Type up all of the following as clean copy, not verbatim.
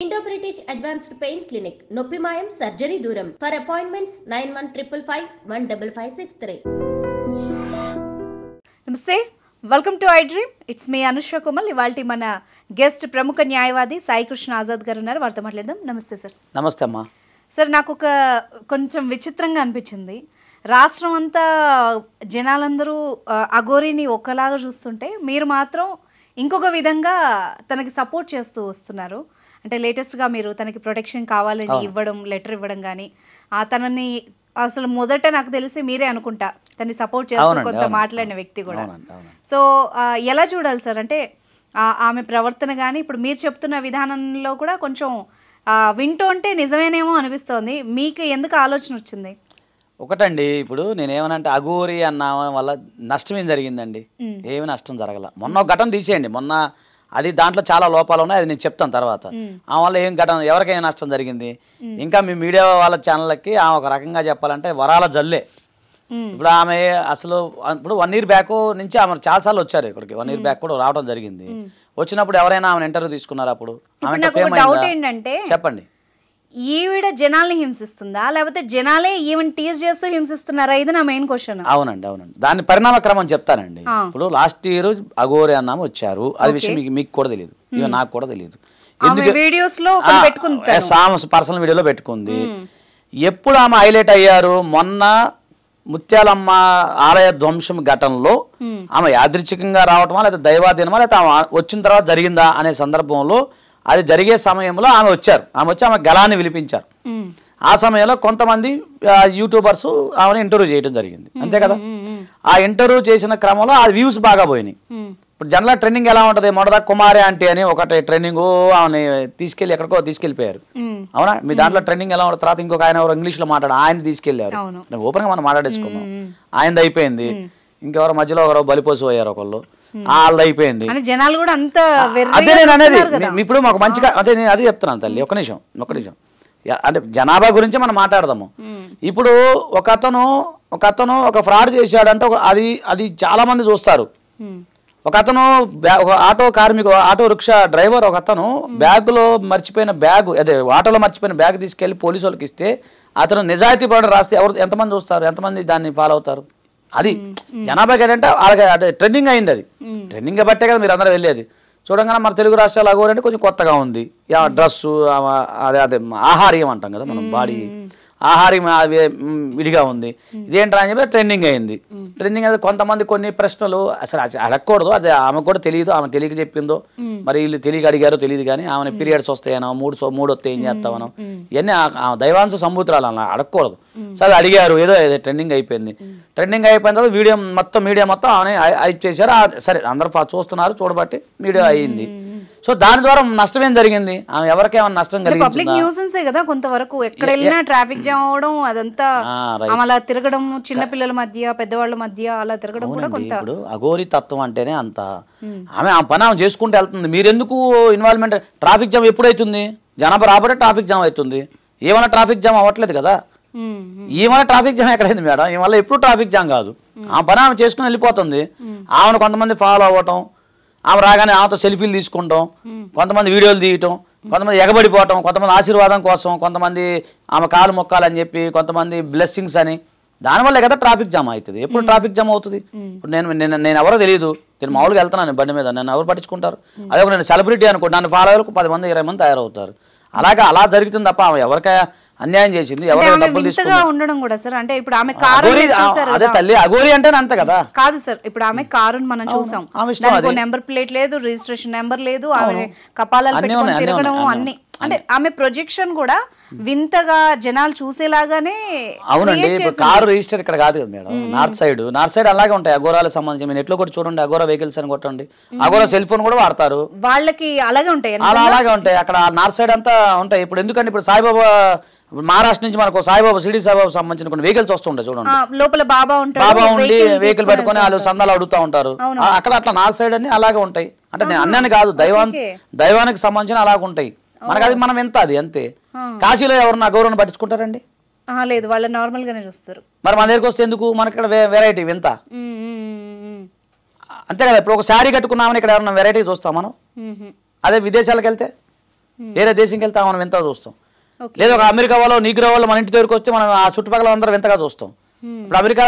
Indo-British Advanced Pain Clinic, Noppimayam Surgery Duram. For appointments 9155556563. నమస్తే, welcome to iDream. It's me Anusha Kumal. ఇవాల్టి మన guest ప్రముఖ న్యాయవాది సాయి కృష్ణ ఆజాద్ గారు ఉన్నారు, వారితో మాట్లాడదాం. నమస్తే సార్. నమస్తే అమ్మా. సార్, నాకు కొంచెం విచిత్రంగా అనిపించింది. రాష్ట్రం అంతా జనాలందరూ అఘోరీని ఒకలాగా చూస్తుంటే మీరు మాత్రం ఇంకొక విధంగా తనకి సపోర్ట్ చేస్తూ వస్తున్నారు. అంటే లేటెస్ట్గా మీరు తనకి ప్రొటెక్షన్ కావాలని లెటర్ ఇవ్వడం కానీ, తనని అసలు మొదట నాకు తెలిసి మీరే అనుకుంటా తనని సపోర్ట్ చేస్తూ కొంత మాట్లాడిన వ్యక్తి కూడా. సో ఎలా చూడాలి సార్? అంటే ఆమె ప్రవర్తన కానీ ఇప్పుడు మీరు చెప్తున్న విధానంలో కూడా కొంచెం వింటుంటే నిజమేనేమో అనిపిస్తోంది. మీకు ఎందుకు ఆలోచన వచ్చింది? ఒకటండి, ఇప్పుడు నేనేమనంటే అఘోరి అన్న వల్ల నష్టం ఏం జరిగిందండి? ఏమి నష్టం జరగల. మొన్న ఒక ఘటన తీసేయండి, మొన్న అది దాంట్లో చాలా లోపాలు ఉన్నాయి, అది నేను చెప్తాను తర్వాత. ఆ వల్ల ఏం ఘటన, ఎవరికైనా నష్టం జరిగింది? ఇంకా మీ మీడియా వాళ్ళ ఛానళ్ళకి ఆమె ఒక రకంగా చెప్పాలంటే వరాల జల్లే. ఇప్పుడు ఆమె అసలు ఇప్పుడు 1 year బ్యాక్ నుంచి ఆమె చాలాసార్లు వచ్చారు ఇక్కడికి. 1 year బ్యాక్ కూడా రావడం జరిగింది. వచ్చినప్పుడు ఎవరైనా ఆమె ఇంటర్వ్యూ తీసుకున్నారు? అప్పుడు చెప్పండి. ఈవిడ జనాల్ని హింసిస్తుందా, లేకపోతే జనాలే ఈవెన్ టీజ్ చేస్తూ హింసిస్తున్నారా? ఇది నా మెయిన్ క్వశ్చన్. అవునండి. దాని పరిణామ క్రమం చెప్తానండి. ఇప్పుడు లాస్ట్ ఇయర్ అఘోరి అన్నాము వచ్చారు, అది విషయం మీకు కూడా తెలియదు, ఇక నాకు కూడా తెలియదు. పర్సనల్ వీడియోలో పెట్టుకుంది. ఎప్పుడు ఆమె హైలైట్ అయ్యారు? మొన్న ముత్యాలమ్మ ఆలయ ధ్వంసం ఘటనలో ఆమె యాదృచ్ఛికంగా రావటమా లేదా దైవాధీనమా లేదా ఆమె వచ్చిన తర్వాత జరిగిందా అనే సందర్భంలో, అది జరిగే సమయంలో ఆమె వచ్చి ఆమె గళాన్ని విలిపించారు. ఆ సమయంలో కొంతమంది యూట్యూబర్స్ ఆమెను ఇంటర్వ్యూ చేయడం జరిగింది, అంతే కదా. ఆ ఇంటర్వ్యూ చేసిన క్రమంలో ఆ వ్యూస్ బాగా పోయినాయి. ఇప్పుడు జనరల్ ట్రెండింగ్ ఎలా ఉంటుంది? మొదట కుమారి ఆంటీ అని ఒకటి ట్రెండింగ్, ఆమె తీసుకెళ్లి ఎక్కడికో తీసుకెళ్లిపోయారు, అవునా? మీ దాంట్లో ట్రెండింగ్ ఎలా ఉంటుంది? తర్వాత ఇంకొక ఆయన ఎవరు ఇంగ్లీష్ లో మాట్లాడు, ఆయన తీసుకెళ్లారు. ఓపెన్ గా మనం మాట్లాడేసుకున్నాం, ఆయనది అయిపోయింది. ఇంకెవరో మధ్యలో ఎవరో బలిపోసి పోయారు ఒకళ్ళు, వాళ్ళది అయిపోయింది. జనాలు కూడా అంత అదే నేను అనేది. ఇప్పుడు మాకు మంచిగా అదే నేను అది చెప్తున్నాను తల్లి. ఒక నిమిషం అంటే జనాభా గురించి మనం మాట్లాడదాము. ఇప్పుడు ఒక అతను ఒక ఫ్రాడ్ చేశాడంటే అది చాలా మంది చూస్తారు. ఒక ఆటో కార్మికు, ఆటో రిక్షా డ్రైవర్ ఒక అతను ఆటోలో మర్చిపోయిన బ్యాగ్ తీసుకెళ్లి పోలీసు వాళ్ళకి ఇస్తే అతను నిజాయితీ పడి రాస్తే ఎంతమంది చూస్తారు? ఎంతమంది దాన్ని ఫాలో అవుతారు? అది జనాభా ఏంటంటే అలాగే ట్రెండింగ్ అయింది. అది ట్రెండింగ్ బట్టే కదా మీరు అందరూ వెళ్ళేది. చూడంగానే మన తెలుగు రాష్ట్రాలు అఘోరి అంటే కొంచెం కొత్తగా ఉంది. డ్రెస్సు అదే ఆహార్యం అంటాం కదా మనం, బాడీ ఆహార్యం విడిగా ఉంది. ఇదేంట్రా అని చెప్పి ట్రెండింగ్ అయింది. ట్రెండింగ్ అయితే కొంతమంది కొన్ని ప్రశ్నలు అసలు అడగకూడదు, అది ఆమె కూడా తెలియదు, ఆమె తెలియక చెప్పిందో మరి వీళ్ళు తెలియక అడిగారో తెలియదు. కానీ ఆమె పీరియడ్స్ వస్తాయనో మూడు వస్తే ఏం చేస్తామనో ఇవన్నీ దైవాంశ సంభూతురాలు అలా అడగకూడదు. సరే అడిగారు, ఏదో ట్రెండింగ్ అయిపోయింది. ట్రెండింగ్ అయిపోయిన తర్వాత మీడియా మొత్తం ఆమె హైప్ చేశారు. సరే అందరూ చూస్తున్నారు, చూడబట్టి మీడియా అయ్యింది. సో దాని ద్వారా నష్టం ఏం జరిగింది? ఆమె ఎవరికేమైనా నష్టం పబ్లిక్ న్యూసెన్సే కదా కొంతవరకు. ఎక్కడ వెళ్ళినా ట్రాఫిక్ జామ్ అవడం, అదంతా అలా తిరగడం, చిన్న పిల్లల మధ్య పెద్దవాళ్ళ మధ్య అలా తిరగడం కూడా కొంత. ఇప్పుడు అఘోరి తత్వం అంటేనే అంత. ఆమె పని ఆమె చేసుకుంటూ వెళ్తుంది. మీరెందుకు ఇన్వాల్వ్మెంట్? Traffic jam ఎప్పుడైతుంది? జనాభా రాబట్టే ట్రాఫిక్ జామ్ అవుతుంది. ఏమైనా ట్రాఫిక్ జామ్ అవ్వట్లేదు కదా. ఏమైనా ట్రాఫిక్ జామ్ ఎక్కడైంది మేడం? ఈ వల్ల ఎప్పుడు ట్రాఫిక్ జామ్ కాదు. ఆమె పని ఆమె చేసుకుని వెళ్ళిపోతుంది. ఆమెను కొంతమంది ఫాలో అవ్వటం, ఆమె రాగానే ఆమెతో సెల్ఫీలు తీసుకుంటాం, కొంతమంది వీడియోలు తీయటం, కొంతమంది ఎగబడిపోవటం, కొంతమంది ఆశీర్వాదం కోసం, కొంతమంది ఆమె కాలు మొక్కాలని చెప్పి, కొంతమంది బ్లెస్సింగ్స్ అని. దానివల్లే కదా ట్రాఫిక్ జామ్ అవుతుంది. ఎప్పుడు ట్రాఫిక్ జామ్ అవుతుంది? ఇప్పుడు నేను ఎవరో తెలియదు, నేను మామూలుగా వెళ్తున్నాను బండి మీద, నన్ను ఎవరు పట్టించుకుంటారు? అదే ఒక నేను సెలబ్రిటీ అనుకో, నన్ను ఫాలో అయ్యేందుకు 10 మంది 20 మంది తయారవుతారు. అలా జరుగుతుంది తప్ప ఆమె ఎవరికై అన్యాయం చేసింది, ఎవరైనా డబ్బులు ఉండడం కూడా సార్. అంటే ఇప్పుడు ఆమె అదే తల్లి అఘోరి అంటే అంతే కదా. కాదు సార్, ఇప్పుడు ఆమె కారు మనం చూసాం, నెంబర్ ప్లేట్ లేదు, రిజిస్ట్రేషన్ నెంబర్ లేదు, ఆమె కపాలాలు పెట్టుకొని తిరగడం అన్ని. అంటే ఆమె ప్రొజెక్షన్ కూడా వింతగా జనాలు చూసేలాగానే. అవునండి, ఇప్పుడు కారు రిజిస్టర్ ఇక్కడ కాదు కదా మేడం, నార్త్ సైడ్ అలాగే ఉంటాయి అఘోరాలకు సంబంధించి. మీరు ఎట్లో కూడా చూడండి, అఘోరా వెహికల్స్ అని కొట్టండి, అఘోరా సెల్ ఫోన్ కూడా వాడతారు, వాళ్ళకి అలాగే ఉంటాయి, అలాగే ఉంటాయి. అక్కడ నార్త్ సైడ్ అంతా ఉంటాయి. ఇప్పుడు ఎందుకంటే ఇప్పుడు సాయిబాబా మహారాష్ట్ర నుంచి మనకు సాయిబాబా షిరిడి సాయిబాబా సంబంధించిన కొన్ని వెహికల్స్ వస్తుంటాయి చూడండి, లోపల బాబా ఉండి వెహికల్ పెట్టుకుని వాళ్ళు సందాలు అడుగుతూ ఉంటారు. అక్కడ అట్లా నార్త్ సైడ్ అని అలాగే ఉంటాయి. అంటే నేను అన్నాను కాదు, దైవానికి సంబంధించిన అలాగే ఉంటాయి. మనకు అది మనం ఎంత అది అంతే. కాశీలో ఎవరన్నా అఘోరాన్ని పట్టించుకుంటారండి? లేదు, వాళ్ళు నార్మల్ గానే చూస్తారు. మరి మన దగ్గరికి వస్తే ఎందుకు? మనకి ఇక్కడ వెరైటీ వింత అంతే కదా. ఇప్పుడు ఒక శారీ కట్టుకున్నామని ఇక్కడ ఎవరన్నా వెరైటీ చూస్తాం మనం. అదే విదేశాలకు వెళ్తే వేరే దేశంకి వెళ్తే మనం వింతగా చూస్తాం. లేదా ఒక అమెరికా వాళ్ళు నీగ్రో వాళ్ళు మన ఇంటి దగ్గరికి వస్తే మనం ఆ చుట్టుపక్కల అందరూ వింతగా చూస్తాం. ఇప్పుడు అమెరికా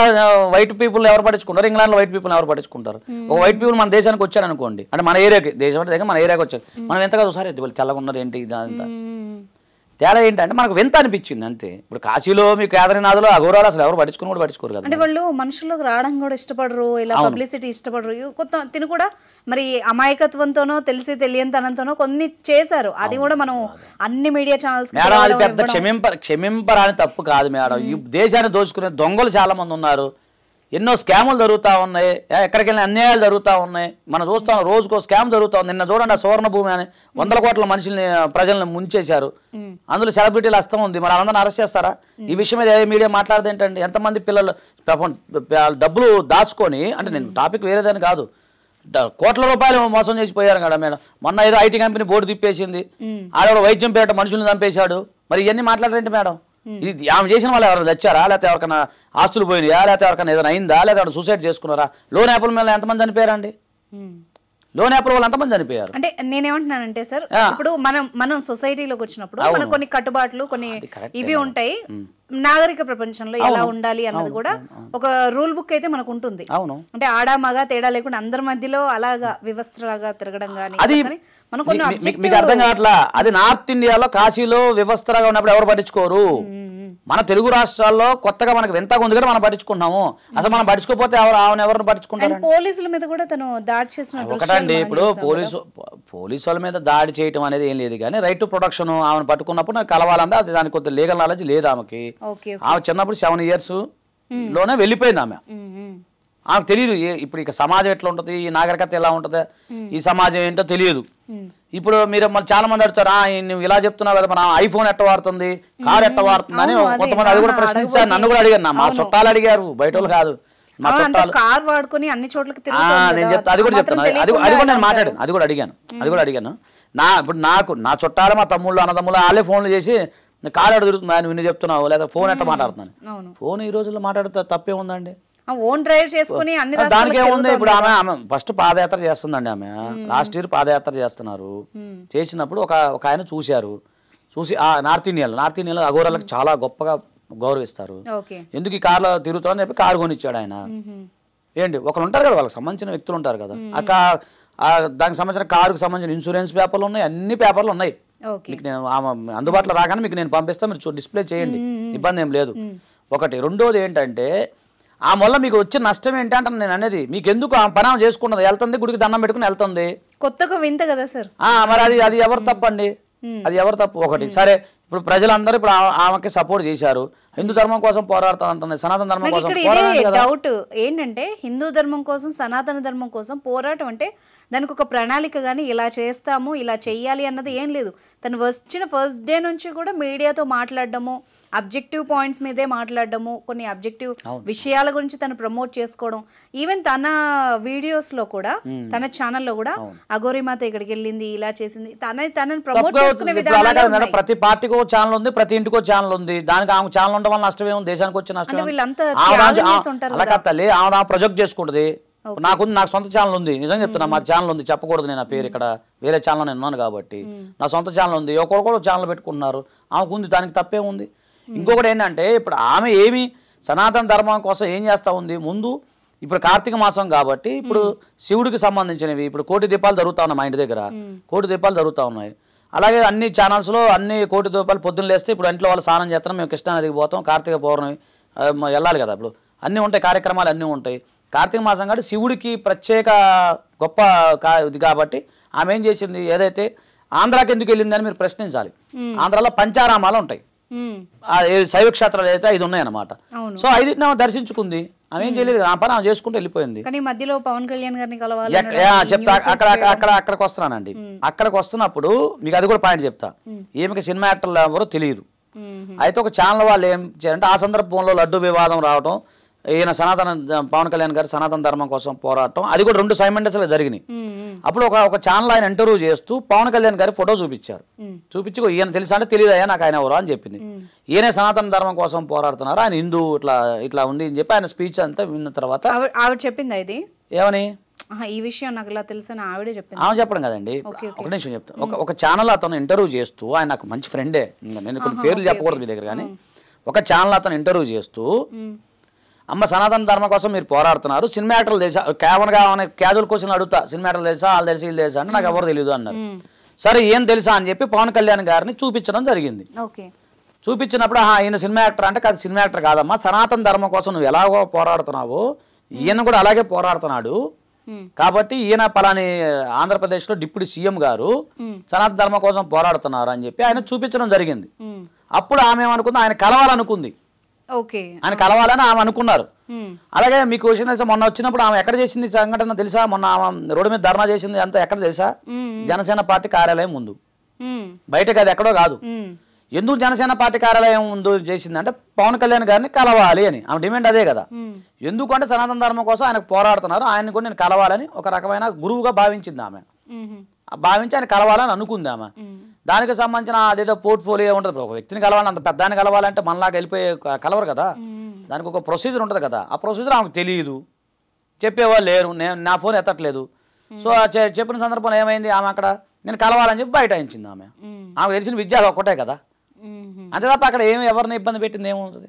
వైట్ పీపుల్ ఎవరు పట్టించుకుంటారు, ఇంగ్లాండ్లో వైట్ పీపుల్ ఎవరు పట్టించుకుంటారు. ఒక వైట్ పీపుల్ మన దేశానికి వచ్చారు అనుకోండి, అంటే మన ఏరియాకి, దేశం అంటే మన ఏరియాకి వచ్చారు, మనం ఎంతగా చూసారు వీళ్ళు తెల్లగా ఉన్నారు ఏంటి ఇదంతా. తేడా ఏంటంటే మనకు వింత అనిపించింది అంతే. ఇప్పుడు కాశీలో మీ కేదార్నాథ్లో అఘోరాలు అసలు ఎవరు పట్టించుకుని కూడా పట్టించుకోరు కదా. అంటే వాళ్ళు మనుషుల్లోకి రావడం కూడా ఇష్టపడరు, ఇలా పబ్లిసిటీ ఇష్టపడరు. కొత్త తిను కూడా మరి అమాయకత్వంతోనో తెలిసి తెలియనితనంతోనో కొన్ని చేశారు. అది కూడా మనం అన్ని మీడియా ఛానల్స్ మేడం అది పెద్ద క్షమింపరాని తప్పు కాదు మేడం. ఈ దేశాన్ని దోచుకునే దొంగలు చాలా మంది ఉన్నారు, ఎన్నో స్కాములు జరుగుతూ ఉన్నాయి, ఎక్కడికి వెళ్ళిన అన్యాయాలు జరుగుతూ ఉన్నాయి. మనం చూస్తాం రోజుకో స్కామ్ జరుగుతూ ఉంది. నిన్న చూడండి, ఆ సువర్ణ భూమి అని 100 కోట్ల మనుషుల్ని ప్రజల్ని ముంచేశారు, అందులో సెలబ్రిటీలు హస్తం ఉంది. మరి అందరిని అరెస్ట్ చేస్తారా? ఈ విషయం మీద ఏ మీడియా మాట్లాడదు ఏంటండి? ఎంతమంది పిల్లలు డబ్బులు దాచుకొని, అంటే నేను టాపిక్ వేరేదని కాదు, కోట్ల రూపాయలు మోసం చేసిపోయారు కదా మేడం. మొన్న ఏదో ఐటీ కంపెనీ బోర్డు తిప్పేసింది, ఆడ వైద్యం పేట మనుషుల్ని చంపేశాడు. మరి ఇవన్నీ మాట్లాడరేంటి మేడం? ఇది ఆమె చేసిన వాళ్ళు ఎవరైనా తెచ్చారా, లేకపోతే ఎవరికైనా ఆస్తులు పోయినాయా, లేకపోతే ఎవరికైనా ఏదైనా అయిందా, లేదా ఎవరైనా సూసైడ్ చేసుకున్నారా? లోన్ యాప్ల మీద ఎంతమంది చనిపోయారండి? లోన్ యాప్ల వాళ్ళు ఎంతమంది చనిపోయారు? అంటే నేనేమంటున్నానంటే సార్, ఇప్పుడు మనం సొసైటీలోకి వచ్చినప్పుడు మనకు కొన్ని కట్టుబాట్లు, కొన్ని ఇవి ఉంటాయి. నాగరిక ప్రపంచంలో ఎలా ఉండాలి అన్నది కూడా ఒక రూల్ బుక్ అయితే మనకు ఉంటుంది. అంటే ఆడా మగ తేడా లేకుండా అందరి మధ్యలో అలాగా వ్యవస్థలాగా తిరగడం కానీ మీకు అర్థం కావట్లా. అది నార్త్ ఇండియాలో కాశీలో వ్యవస్థగా ఉన్నప్పుడు ఎవరు పట్టించుకోరు. మన తెలుగు రాష్ట్రాల్లో కొత్తగా మనకు వింతగా ఉంది కదా మనం పట్టించుకున్నాము. అసలు మనం పట్టించుకోకపోతే ఎవరిని పట్టించుకుంటారు? పోలీసుల మీద కూడా తను దాడి చేసిన ఒకటండి. ఇప్పుడు పోలీసు వాళ్ళ మీద దాడి చేయటం అనేది ఏం లేదు, కానీ రైట్ టు ప్రొటెక్షన్ ఆమెను పట్టుకున్నప్పుడు నాకు కలవాలంటే అది దానికి కొద్దిగా లీగల్ నాలెడ్జ్ లేదు ఆమెకి. ఆమె చిన్నప్పుడు 7 years లోనే వెళ్ళిపోయింది ఆమె. ఆమెకు తెలియదు ఇప్పుడు ఇక సమాజం ఎట్లా ఉంటుంది, ఈ నాగరికత ఎలా ఉంటుంది, ఈ సమాజం ఏంటో తెలియదు. ఇప్పుడు మీరు చాలా మంది అడుగుతారు, నువ్వు ఇలా చెప్తున్నావు కదా, మన ఐఫోన్ ఎట్ట వాడుతుంది, కార్ ఎట్ట వాడుతుంది అని కొంతమంది అది కూడా ప్రశ్నించారు. నన్ను కూడా అడిగారు, మా చుట్టాలు అడిగారు, బయట వాళ్ళు కాదు, మా చుట్టాలు. కార్ వాడుకొని అన్ని చోట్లకి నేను చెప్తా, అది కూడా చెప్తాను, అది కూడా నేను మాట్లాడాను, అది కూడా అడిగాను. ఇప్పుడు నా చుట్టాలు, మా తమ్ముళ్ళు అన్నదమ్ముళ్ళు వాళ్ళే ఫోన్లు చేసి కార్ ఎడ తిరుగుతుంది నువ్వు చెప్తున్నావు, లేదా ఫోన్ ఎట్ట మాట్లాడుతున్నాను. ఫోన్ ఈ రోజుల్లో మాట్లాడితే తప్పే ఉందండి? ఓన్ డ్రైవ్ చేసుకుని దానికే ఉంది. ఇప్పుడు ఆమె ఫస్ట్ పాదయాత్ర చేస్తుందండి. ఆమె లాస్ట్ ఇయర్ పాదయాత్ర చేస్తున్నారు. చేసినప్పుడు ఒక ఆయన చూసి నార్త్ ఇండియాలో అఘోరాలకు చాలా గొప్పగా గౌరవిస్తారు. ఎందుకు ఈ కార్లో తిరుగుతామని చెప్పి కారు కొనిచ్చాడు ఆయన. ఏంటి ఒకరు ఉంటారు కదా, వాళ్ళకి సంబంధించిన వ్యక్తులు ఉంటారు కదా, దానికి సంబంధించిన కారుకు సంబంధించిన ఇన్సూరెన్స్ పేపర్లు ఉన్నాయి, అన్ని పేపర్లు ఉన్నాయి. మీకు నేను అందుబాటులో రాగానే మీకు నేను పంపిస్తాను, మీరు డిస్ప్లే చేయండి, ఇబ్బంది ఏం లేదు. ఒకటి. రెండోది ఏంటంటే ఆ వల్ల మీకు వచ్చే నష్టం ఏంటంటే నేను అనేది, మీకు ఎందుకు ఆ పని చేసుకున్నది, వెళ్తుంది గుడికి దండం పెట్టుకుని వెళ్తుంది, కొత్తగా వింత కదా సార్. మరి అది ఎవరు తప్పండి? అది ఎవరు తప్పు? ఒకటి. సరే, ఇప్పుడు ప్రజలందరూ ఇప్పుడు ఆమెకి సపోర్ట్ చేశారు, హిందూ ధర్మం కోసం పోరాడుతా ఉంటుంది, సనాతన ధర్మం కోసం. డౌట్ ఏంటంటే హిందూ ధర్మం కోసం, సనాతన ధర్మం కోసం పోరాటం అంటే దానికి ఒక ప్రణాళిక కానీ ఇలా చేస్తాము, ఇలా చెయ్యాలి అన్నది ఏం లేదు. తను వచ్చిన ఫస్ట్ డే నుంచి కూడా మీడియాతో మాట్లాడడము, అబ్జెక్టివ్ పాయింట్స్ మీదే మాట్లాడడము, కొన్ని అబ్జెక్టివ్ విషయాల గురించి తను ప్రమోట్ చేసుకోవడం. ఈవెన్ తన వీడియోస్ లో కూడా, తన ఛానల్లో కూడా అఘోరిమాత ఇక్కడికి వెళ్ళింది, ఇలా చేసింది, తనని ప్రమోట్ చేసుకునే విధానం. ప్రతి పార్టీకి ఒక ఛానల్ ఉంది, ప్రతి ఇంటికి ఒక ఛానల్ ఉంది. దానికి ఆమె ఛానల్ ఉండడం వల్ల నష్టమే ఉంది, దేశానికి వచ్చే నష్టమే. అలా కత్తలే ఆమె ప్రొజెక్ట్ చేసుకుంటది. నాకు సొంత ఛానల్ ఉంది, నిజం చెప్తున్నా, మా ఛానల్ ఉంది, చెప్పకూడదు నేను ఆ పేరు, ఇక్కడ వేరే ఛానల్ నేను ఉన్నాను కాబట్టి. నా సొంత ఛానల్ ఉంది, ఒకరు ఛానల్ పెట్టుకుంటున్నారు, ఆమెకు ఉంది, దానికి తప్పే ఉంది. ఇంకొకటి ఏంటంటే ఇప్పుడు ఆమె ఏమి సనాతన ధర్మం కోసం ఏం చేస్తూ ఉంది. ముందు ఇప్పుడు కార్తీక మాసం కాబట్టి ఇప్పుడు శివుడికి సంబంధించినవి ఇప్పుడు 1 కోటి దీపాలు జరుగుతూ ఉన్నాయి, మా ఇంటి దగ్గర 1 కోటి దీపాలు జరుగుతూ ఉన్నాయి. అలాగే అన్ని ఛానల్స్లో అన్ని 1 కోటి దీపాలు పొద్దున్న లేస్తే ఇప్పుడు ఇంట్లో వాళ్ళు స్నానం చేస్తాం, మేము కృష్ణానదికి పోతాం, కార్తీక పౌర్ణమి వెళ్ళాలి కదా, ఇప్పుడు అన్నీ ఉంటాయి, కార్యక్రమాలు అన్నీ ఉంటాయి. కార్తీక మాసం కాబట్టి శివుడికి ప్రత్యేక గొప్ప ఇది కాబట్టి ఆమె ఏం చేసింది, ఏదైతే ఆంధ్రాకి ఎందుకు వెళ్ళిందని మీరు ప్రశ్నించాలి. ఆంధ్రాలో పంచారామాలు ఉంటాయి, శైవ క్షేత్రాలు అయితే 5 ఉన్నాయన్నమాట. సో 5 దర్శించుకుంది, ఆమె ఏం చేయలేదు, ఆ పని ఆమె చేసుకుంటూ వెళ్ళిపోయింది. మధ్యలో పవన్ కళ్యాణ్ గారిని చెప్తా, అక్కడికి వస్తున్నానండి. అక్కడికి వస్తున్నప్పుడు మీకు అది కూడా పాయింట్ చెప్తా. ఈమెకి సినిమా యాక్టర్లు ఎవరో తెలియదు. అయితే ఒక ఛానల్ వాళ్ళు ఏం చేయాలంటే ఆ సందర్భంలో లడ్డు వివాదం రావడం, ఈయన పవన్ కళ్యాణ్ గారు సనాతన ధర్మం కోసం పోరాటం, అది కూడా 2 సైమంటస్గా జరిగినాయి. అప్పుడు ఒక ఛానల్ ఆయన ఇంటర్వ్యూ చేస్తూ పవన్ కళ్యాణ్ గారి ఫోటో చూపించారు. చూపించి ఈయన తెలుసా అంటే తెలియదయ్యా నాకు ఆయన ఎవరో అని చెప్పింది. ఈయనే సనాతన ధర్మం కోసం పోరాడుతున్నారు, ఆయన హిందూ ఇట్లా ఉంది అని చెప్పి ఆయన స్పీచ్ అంతా విన్న తర్వాత ఆవిడ చెప్పింది ఇది ఏమని, ఈ విషయం నాకు ఇలా తెలుసని ఆవిడే చెప్పింది. ఆమె చెప్పడం కదండి, ఒక నిమిషం చెప్తాను. ఒక ఛానల్ అతను ఇంటర్వ్యూ చేస్తూ, ఆయన నాకు మంచి ఫ్రెండే, నేను కొన్ని పేర్లు చెప్పకూడదు మీ దగ్గర, కానీ ఒక ఛానల్ అతను ఇంటర్వ్యూ చేస్తూ, అమ్మ సనాతన ధర్మ కోసం మీరు పోరాడుతున్నారు, సినిమా యాక్టర్లు తెలుసా, కేవలంగా క్యాజువల్ క్వశ్చన్లు అడుగుతా, సినిమా యాక్టర్లు తెలుసా, వాళ్ళు తెలిసి వీళ్ళు తెలుసా అంటే నాకు ఎవరు తెలియదు అన్నారు. సరే ఏం తెలుసా అని చెప్పి పవన్ కళ్యాణ్ గారిని చూపించడం జరిగింది. చూపించినప్పుడు ఈయన సినిమా యాక్టర్ అంటే కాదు, సినిమా యాక్టర్ కాదమ్మా, సనాతన ధర్మం కోసం నువ్వు ఎలాగో పోరాడుతున్నావో ఈయన కూడా అలాగే పోరాడుతున్నాడు, కాబట్టి ఈయన పలాని ఆంధ్రప్రదేశ్లో డిప్యూటీ సీఎం గారు సనాతన ధర్మం కోసం పోరాడుతున్నారు అని చెప్పి ఆయన చూపించడం జరిగింది. అప్పుడు ఆమె ఏమనుకుంది, ఆయన కలవాలనుకుంది, ఆయన కలవాలని ఆమె అనుకున్నారు. అలాగే మీకు విషయం తెలుసా, మొన్న వచ్చినప్పుడు ఆమె ఎక్కడ చేసింది సంఘటన తెలుసా, మొన్న ఆమె రోడ్డు మీద ధర్నా చేసింది అంతా ఎక్కడ తెలుసా, జనసేన పార్టీ కార్యాలయం ముందు, బయటకు అది ఎక్కడో కాదు. ఎందుకు జనసేన పార్టీ కార్యాలయం ముందు చేసింది అంటే పవన్ కళ్యాణ్ గారిని కలవాలి అని ఆమె డిమాండ్ అదే కదా. ఎందుకంటే సనాతన ధర్మం కోసం ఆయనకు పోరాడుతున్నారు, ఆయన కూడా నేను కలవాలని ఒక రకమైన గురువుగా భావించింది ఆమె, భావించి ఆయన కలవాలని అనుకుంది ఆమె. దానికి సంబంధించిన అదేదో పోర్ట్ఫోలియో ఉంటుంది, ఒక వ్యక్తిని కలవాలని అంత పెద్దాన్ని కలవాలంటే మనలాగా వెళ్ళిపోయి కలవరు కదా, దానికి ఒక ప్రొసీజర్ ఉంటుంది కదా, ఆ ప్రొసీజర్ ఆమెకు తెలియదు, చెప్పేవాళ్ళు లేరు, నా ఫోన్ ఎత్తట్లేదు. సో చెప్పిన సందర్భంలో ఏమైంది, ఆమె అక్కడ నేను కలవాలని చెప్పి బైఠాయించింది ఆమె. ఆమె తెలిసిన విద్య ఒక్కటే కదా, అంతే తప్ప అక్కడ ఏమి ఎవరిని ఇబ్బంది పెట్టింది ఏముంటుంది.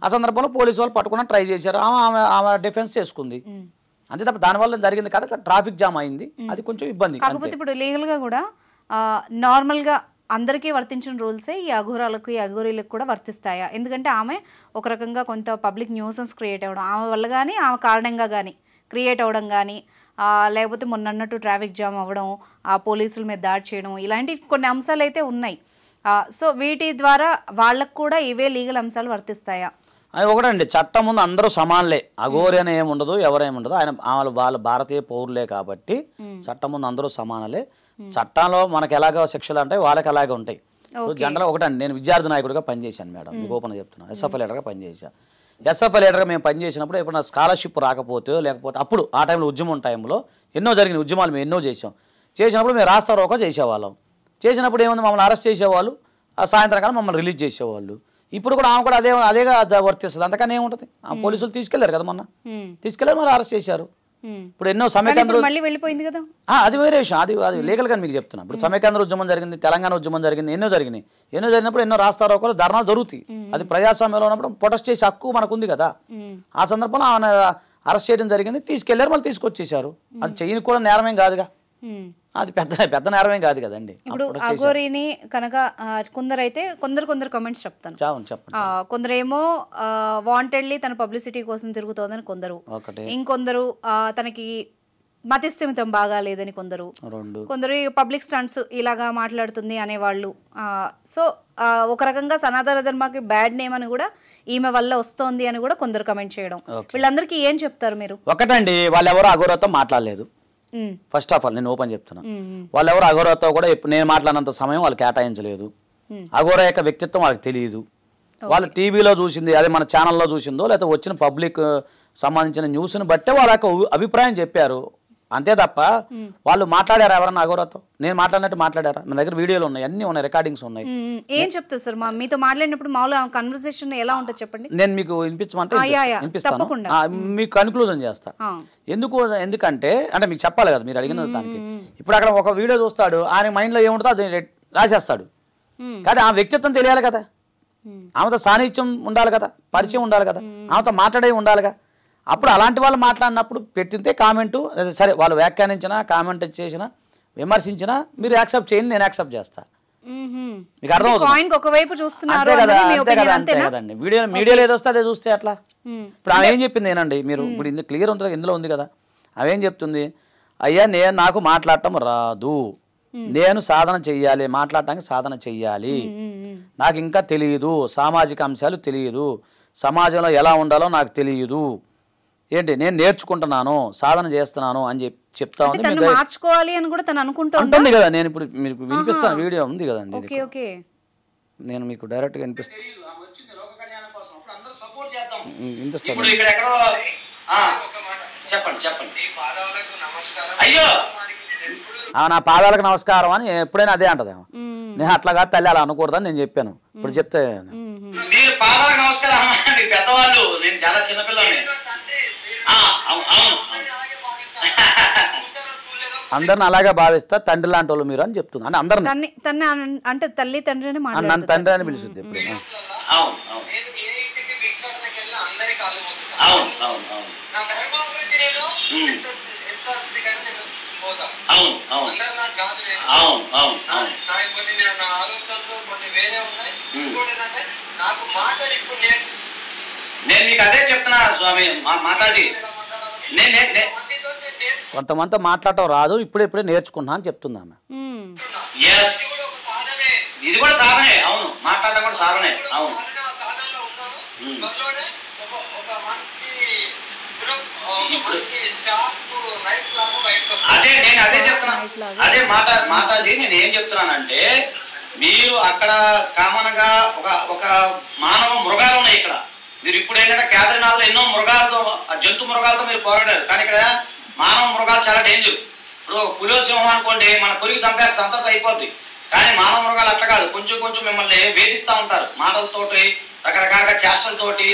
ఆ సందర్భంలో పోలీసు వాళ్ళు పట్టుకుని ట్రై చేశారు, ఆమె డిఫెన్స్ చేసుకుంది, అంతే తప్ప దానివల్ల జరిగింది కదా, ట్రాఫిక్ జామ్ అయింది, అది కొంచెం ఇబ్బంది. కాకపోతే ఇప్పుడు లీగల్ గా కూడా నార్మల్ గా అందరికీ వర్తించిన రూల్సే ఈ అఘోరాలకు ఈ అఘోరీలకు కూడా వర్తిస్తాయా? ఎందుకంటే ఆమె ఒక రకంగా కొంత పబ్లిక్ న్యూసెన్స్ క్రియేట్ అవ్వడం, ఆమె వల్ల కానీ ఆమె కారణంగా కానీ క్రియేట్ అవ్వడం కానీ, లేకపోతే మొన్న అన్నట్టు ట్రాఫిక్ జామ్ అవ్వడం, పోలీసుల మీద దాడి చేయడం, ఇలాంటి కొన్ని అంశాలు అయితే ఉన్నాయి. సో వీటి ద్వారా వాళ్ళకు కూడా ఇవే లీగల్ అంశాలు వర్తిస్తాయా? అది ఒకటండి, చట్టం ముందు అందరూ సమానులే, అఘోరి అని ఏముండదు, ఎవరేముండదు, ఆయన వాళ్ళ భారతీయ పౌరులే కాబట్టి చట్టం ముందు అందరూ సమానలే. చట్టంలో మనకు ఎలాగో శిక్షలు అంటే వాళ్ళకి అలాగే ఉంటాయి. జనరల్ ఒకటండి, నేను విద్యార్థి నాయకుడిగా పనిచేశాను మేడం, మీకు ఓపెన్ చెప్తున్నాను, ఎస్ఎఫ్ఐ లీడర్గా పనిచేశాను. ఎస్ఎఫ్ఐ లీడర్గా మేము పనిచేసినప్పుడు ఎప్పుడు స్కాలర్షిప్ రాకపోతే, లేకపోతే అప్పుడు ఆ టైంలో ఉద్యమం టైంలో ఎన్నో జరిగిన ఉద్యమాలు మేము ఎన్నో చేసినప్పుడు మేము రాస్తా రోకో చేసేవాళ్ళం. చేసినప్పుడు ఏముంది, మమ్మల్ని అరెస్ట్ చేసేవాళ్ళు, సాయంత్రం కాలం మమ్మల్ని రిలీజ్ చేసేవాళ్ళు. ఇప్పుడు కూడా ఆమె కూడా అదేగా వర్తిస్తుంది, అంతకన్నా ఏముంటుంది. ఆ పోలీసులు తీసుకెళ్లారు కదా, మొన్న తీసుకెళ్లారు, మరి అరెస్ట్ చేశారు. ఇప్పుడు ఎన్నో సమైక్యాంధ్ర వెళ్ళిపోయింది కదా, అది వేరే విషయం, అది లీగల్ గా మీకు చెప్తున్నా. ఇప్పుడు సమైక్యాంధ్ర ఉద్యమం జరిగింది, తెలంగాణ ఉద్యమం జరిగింది, ఎన్నో జరిగినప్పుడు ఎన్నో రాస్తా రోకోలు ధర్నాలు జరుగుతాయి. అది ప్రజాస్వామ్యంలో ఉన్నప్పుడు ప్రొటెస్ట్ చేసే హక్కు మనకు ఉంది కదా. ఆ సందర్భంలో ఆమె అరెస్ట్ చేయడం జరిగింది, తీసుకెళ్లారు, మళ్ళీ తీసుకొచ్చేసారు. అది చేయని కూడా నేరమేం కాదుగా, అది పెద్ద నేరమేం కాదు కదండి. ఇప్పుడు అఘోరీని కనుక కొందరైతే కొందరు కమెంట్స్ చెప్తాను. కొందరేమో వాంటెడ్లీ తన పబ్లిసిటీ కోసం తిరుగుతోందని కొందరు, ఇంకొందరు తనకి మతిస్థిమితం బాగా లేదని కొందరు పబ్లిక్ స్టంట్స్ ఇలాగా మాట్లాడుతుంది అనేవాళ్ళు. సో ఒక రకంగా సనాతన ధర్మకి బ్యాడ్ నేమ్ అని కూడా ఈమె వల్ల వస్తోంది అని కూడా కొందరు కమెంట్ చేయడం. వీళ్ళందరికీ ఏం చెప్తారు మీరు? ఒకటండి, వాళ్ళు ఎవరు అఘోరతో మాట్లాడలేదు. ఫస్ట్ ఆఫ్ ఆల్ నేను ఓపెన్ చెప్తున్నా, వాళ్ళు ఎవరు అఘోరతో కూడా నేను మాట్లాడినంత సమయం వాళ్ళు కేటాయించలేదు. అఘోర యొక్క వ్యక్తిత్వం వాళ్ళకి తెలియదు. వాళ్ళు టీవీలో చూసింది, అదే మన ఛానల్లో చూసిందో లేకపోతే వచ్చిన పబ్లిక్ సంబంధించిన న్యూస్ని బట్టే వాళ్ళ యొక్క అభిప్రాయం చెప్పారు, అంతే తప్ప వాళ్ళు మాట్లాడారా ఎవరన్నా అఘోరతో? నేను మాట్లాడినట్టు మాట్లాడారా? మన దగ్గర వీడియోలు ఉన్నాయి, అన్ని ఉన్నాయి, రికార్డింగ్స్ ఉన్నాయి. ఏం చెప్తారు సార్ మీతో మాట్లాడినప్పుడు మామూలుగా కన్వర్సేషన్ ఎలా ఉంటుంది చెప్పండి. నేను మీకు వినిపించమంటే వినిపిస్తాను, మీకు కన్క్లూజన్ చేస్తా. ఎందుకంటే అంటే మీకు చెప్పాలి కదా, మీరు అడిగిన దానికి. ఇప్పుడు అక్కడ ఒక వీడియో చూస్తాడు, ఆయన మైండ్ లో ఏముంటుందో అది రాసేస్తాడు, కానీ ఆ వ్యక్తిత్వం తెలియాలి కదా, ఆమెతో సాన్నిధ్యం ఉండాలి కదా, పరిచయం ఉండాలి కదా, ఆమెతో మాట్లాడే ఉండాలిగా. అప్పుడు అలాంటి వాళ్ళు మాట్లాడినప్పుడు పెట్టితే కామెంటు, సరే వాళ్ళు వ్యాఖ్యానించినా కామెంట్ చేసినా విమర్శించినా మీరు యాక్సెప్ట్ చేయండి, నేను యాక్సెప్ట్ చేస్తా. మీకు అర్థమవుతుంది అంతే కదండి. మీడియాలో ఏదో వస్తే అదే చూస్తే అట్లా. ఇప్పుడు ఆమె ఏం చెప్పింది ఏనండి, మీరు ఇప్పుడు ఇందులో క్లియర్ ఉంటుంది, ఇందులో ఉంది కదా. అవేం చెప్తుంది, అయ్యా నాకు మాట్లాడటం రాదు, నేను సాధన చెయ్యాలి, మాట్లాడటానికి సాధన చెయ్యాలి, నాకు ఇంకా తెలియదు, సామాజిక అంశాలు తెలియదు, సమాజంలో ఎలా ఉండాలో నాకు తెలియదు, ఏంటి నేను నేర్చుకుంటున్నాను, సాధన చేస్తున్నాను అని చెప్తా ఉంది. మార్చుకోవాలి అని కూడా తను అనుకుంటుంది కదా. నేను ఇప్పుడు మీకు వినిపిస్తాను, వీడియో ఉంది కదండి, నేను మీకు డైరెక్ట్ గా వినిపిస్తాను. అయ్యో నా పాదాలకు నమస్కారం అని ఎప్పుడైనా అదే అంటది. నేను అట్లాగా తల్లి అలా అనకూడదని నేను చెప్పాను. ఇప్పుడు చెప్తే మీరు పాదాలకు నమస్కారం పెద్దవాళ్ళు, నేను చాలా చిన్నపిల్లని. అందరిని అలాగే భావిస్తా, తండ్రి లాంటి వాళ్ళు మీరు అని చెప్తుంది. అని అందరిని అంటే తల్లి తండ్రి అని నన్ను తండ్రి అని పిలుస్తుంది ఎప్పుడు. నేను మీకు అదే చెప్తున్నా స్వామి మాతాజీ, కొంతమంది మాట్లాడటం రాదు, ఇప్పుడే నేర్చుకున్నా అని చెప్తుంది ఆమె. ఇది కూడా సాధనే, అవును, మాట్లాడటం కూడా సాధనే, అవును. అదే నేను అదే చెప్తున్నా, అదే మాతాజీ నేను ఏం చెప్తున్నానంటే, మీరు అక్కడ కామన్ గా ఒక మానవ మృగాలు ఉన్నాయి ఇక్కడ. మీరు ఇప్పుడు ఏంటంటే కేదార్నాథ్లో ఎన్నో మృగాలతో, జంతు మృగాలతో మీరు పోరాడారు, కానీ ఇక్కడ మానవ మృగాలు చాలా డేంజర్. ఇప్పుడు పులి సింహం అనుకోండి, మన కొరికి చంపేస్తే అంతతో అయిపోద్ది. కానీ మానవ మృగాలు అట్లా కాదు, కొంచెం కొంచెం మిమ్మల్ని వేధిస్తూ ఉంటారు మాటలతోటి, రకరకాల చేష్టలతోటి.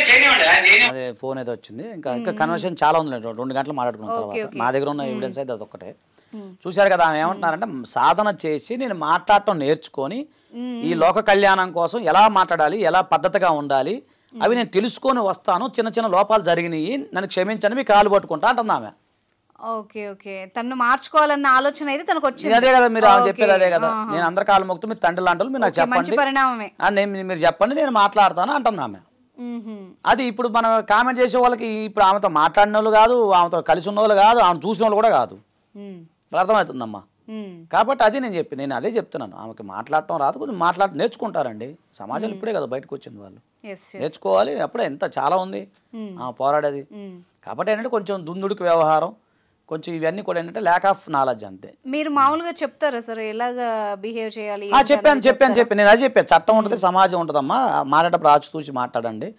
చేయనివ్వండి, ఆయన చేయని. అదే ఫోన్ ఏదో వచ్చింది, ఇంకా కన్వర్సేషన్ చాలా ఉంది, 2 గంటలు మాట్లాడుకున్న తర్వాత నా దగ్గర ఉన్న ఎవిడెన్స్ అయితే అదొక్కటే. చూశారు కదా, ఆమె ఏమంటున్నారంటే సాధన చేసి నేను మాట్లాడటం నేర్చుకొని ఈ లోక కళ్యాణం కోసం ఎలా మాట్లాడాలి, ఎలా పద్ధతిగా ఉండాలి అవి నేను తెలుసుకొని వస్తాను, చిన్న చిన్న లోపాలు జరిగినాయి, నన్ను క్షమించని మీకు కాలు పట్టుకుంటా అంటుంది ఆమె. ఓకే ఓకే, తను మార్చుకోవాలన్న ఆలోచన అయితే తనకు వచ్చింది. అదే కదా మీరు చెప్పేది, అదే కదా. నేను అందరి కాలు మొక్కితే మీరు తండ్రి లాంటి మీరు నాకు చెప్పండి, మీరు చెప్పండి నేను మాట్లాడతాను అంటుంది ఆమె. అది ఇప్పుడు మనం కామెంట్ చేసే వాళ్ళకి ఇప్పుడు ఆమెతో మాట్లాడిన వాళ్ళు కాదు, ఆమెతో కలిసి ఉన్న వాళ్ళు కాదు, ఆమె చూసిన వాళ్ళు కూడా కాదు, అర్థమవుతుందమ్మా. కాబట్టి అది నేను అదే చెప్తున్నాను, ఆమెకి మాట్లాడటం రాదు, కొంచెం నేర్చుకుంటారండి. సమాజం ఇప్పుడే కదా బయటకు వచ్చింది, వాళ్ళు నేర్చుకోవాలి. అప్పుడే ఎంత చాలా ఉంది పోరాడేది. కాబట్టి ఏంటంటే కొంచెం దుందుడికి వ్యవహారం, కొంచెం ఇవన్నీ కూడా ఏంటంటే ల్యాక్ ఆఫ్ నాలెడ్జ్ అంతే. మీరు మామూలుగా చెప్తారా సార్ ఎలాగా బిహేవ్ చేయాలి? చెప్పాను నేను, అది చెప్పాను. చట్టం ఉంటుంది, సమాజం ఉంటుందమ్మా, మాట్లాడేటప్పుడు ఆచితూచి మాట్లాడండి.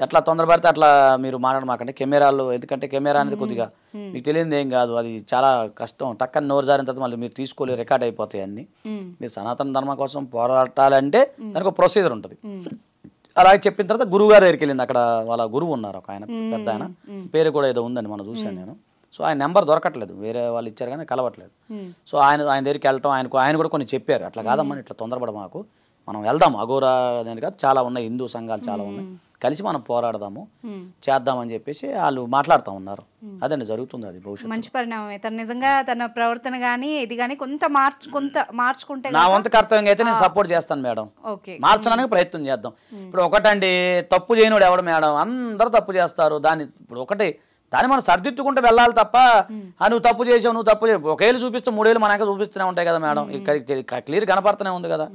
ఎట్లా తొందరపడితే అట్లా మీరు మాట్లాడమాకండి. కెమెరాలు, ఎందుకంటే కెమెరా అనేది కొద్దిగా మీకు తెలియదు ఏం కాదు, అది చాలా కష్టం. టక్కని నోరు జారిన తర్వాత మళ్ళీ మీరు తీసుకోలేరు, రికార్డ్ అయిపోతాయి అన్ని. మీరు సనాతన ధర్మం కోసం పోరాటాలంటే దానికి ఒక ప్రొసీజర్ ఉంటుంది. అలాగే చెప్పిన తర్వాత గురువు గారి దగ్గరికి వెళ్ళింది. అక్కడ వాళ్ళ గురువు ఉన్నారు, ఒక ఆయన పెద్ద ఆయన, పేరు కూడా ఏదో ఉందని మనం చూశాను నేను. సో ఆయన నెంబర్ దొరకట్లేదు, వేరే వాళ్ళు ఇచ్చారు కానీ కలవట్లేదు. సో ఆయన దగ్గరికి వెళ్ళటం, ఆయన కూడా కొన్ని చెప్పారు, అట్లా కాదమ్మా ఇట్లా తొందరపడ మాకు, మనం వెళ్దాం, అఘోరా అనేది కాదు చాలా ఉన్నాయి, హిందూ సంఘాలు చాలా ఉన్నాయి, కలిసి మనం పోరాడదాము, చేద్దామని చెప్పేసి వాళ్ళు మాట్లాడుతూ ఉన్నారు. అదే జరుగుతుంది, అది భవిష్యత్తు మంచి పరిణామమే. తను నిజంగా తన ప్రవర్తన కానీ ఇది కానీ కొంత మార్చుకుంటే నా వంతు కర్తవ్యంగా అయితే నేను సపోర్ట్ చేస్తాను మేడం, మార్చడానికి ప్రయత్నం చేద్దాం. ఇప్పుడు ఒకటండి, తప్పు చేయనోడు ఎవడు మేడం, అందరూ తప్పు చేస్తారు. దాన్ని మనం సర్దిద్దుకుంటూ వెళ్ళాలి తప్ప నువ్వు తప్పు చేసావు, నువ్వు తప్పు చేసావు, 1 ఏళ్ళు చూపిస్తూ 3 ఏళ్ళు మనక చూపిస్తూనే ఉంటాయి కదా మేడం, క్లియర్ కనపడుతూనే ఉంది కదా.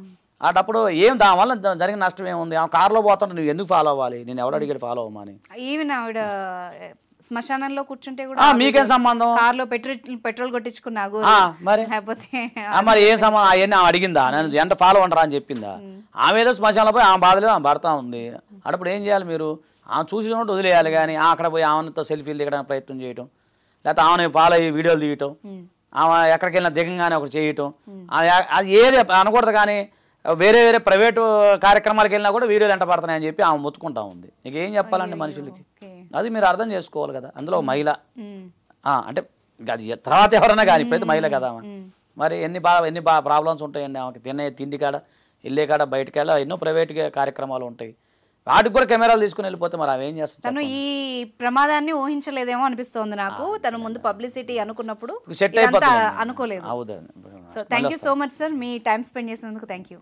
అటప్పుడు ఏం దానివల్ల జరిగిన నష్టం ఏముంది? ఆ కారులో పోతుంటే నువ్వు ఎందుకు ఫాలో అవ్వాలి, నేను ఎవరు అడిగాడు ఫాలో అవ్వమని? ఈవెన్ ఆవిడ శ్మశానంలో కూర్చుంటే కూడా మీకేం సంబంధం? కార్లో పెట్రోల్ కొట్టించుకున్నా మరి ఏం సంబంధం? అవన్నీ అడిగిందా, నేను ఎంత ఫాలో ఉండరా అని చెప్పిందా? ఆమె ఏదో శ్మశానంలో పోయి ఆమె బాధలేదు, ఆమె భర్త ఉంది. అప్పుడు ఏం చేయాలి మీరు? ఆమె చూసినట్టు వదిలేయాలి, కానీ అక్కడ పోయి ఆమెతో సెల్ఫీలు దిగడానికి ప్రయత్నం చేయటం, లేకపోతే ఆమెను ఫాలో అయ్యి వీడియోలు తీయటం, ఆమె ఎక్కడికి వెళ్ళినా దిగంగానే ఒకటి చేయటం, అది ఏది అనకూడదు. కానీ వేరే ప్రైవేటు కార్యక్రమాలకు వెళ్ళినా కూడా వీడియోలు ఎంట పడుతున్నాయని చెప్పి ఆమె మొత్తుకుంటా ఉంది. నీకు ఏం చెప్పాలండి మనుషులకి? అది మీరు అర్థం చేసుకోవాలి కదా. అందులో మహిళ అంటే అది తర్వాత ఎవరన్నా కానీ ఇప్పుడైతే మహిళ కదా. మరి ఎన్ని ప్రాబ్లమ్స్ ఉంటాయండి ఆమెకి. తిండి కాడ, వెళ్ళే కాడ, బయటకు వెళ్ళా ఎన్నో ప్రైవేట్ కార్యక్రమాలు ఉంటాయి, వాటికి కూడా కెమెరాలు తీసుకుని వెళ్ళిపోతే మరి అవి ఏం చేస్తారు? తను ఈ ప్రమాదాన్ని ఊహించలేదేమో అనిపిస్తోంది నాకు. తను ముందు పబ్లిసిటీ అనుకున్నప్పుడు సెట్ అయిపోతుంది, అనుకోలేదు. అవుతుంది. So thank you so much sir, me time spend చేసినందుకు థ్యాంక్ యూ.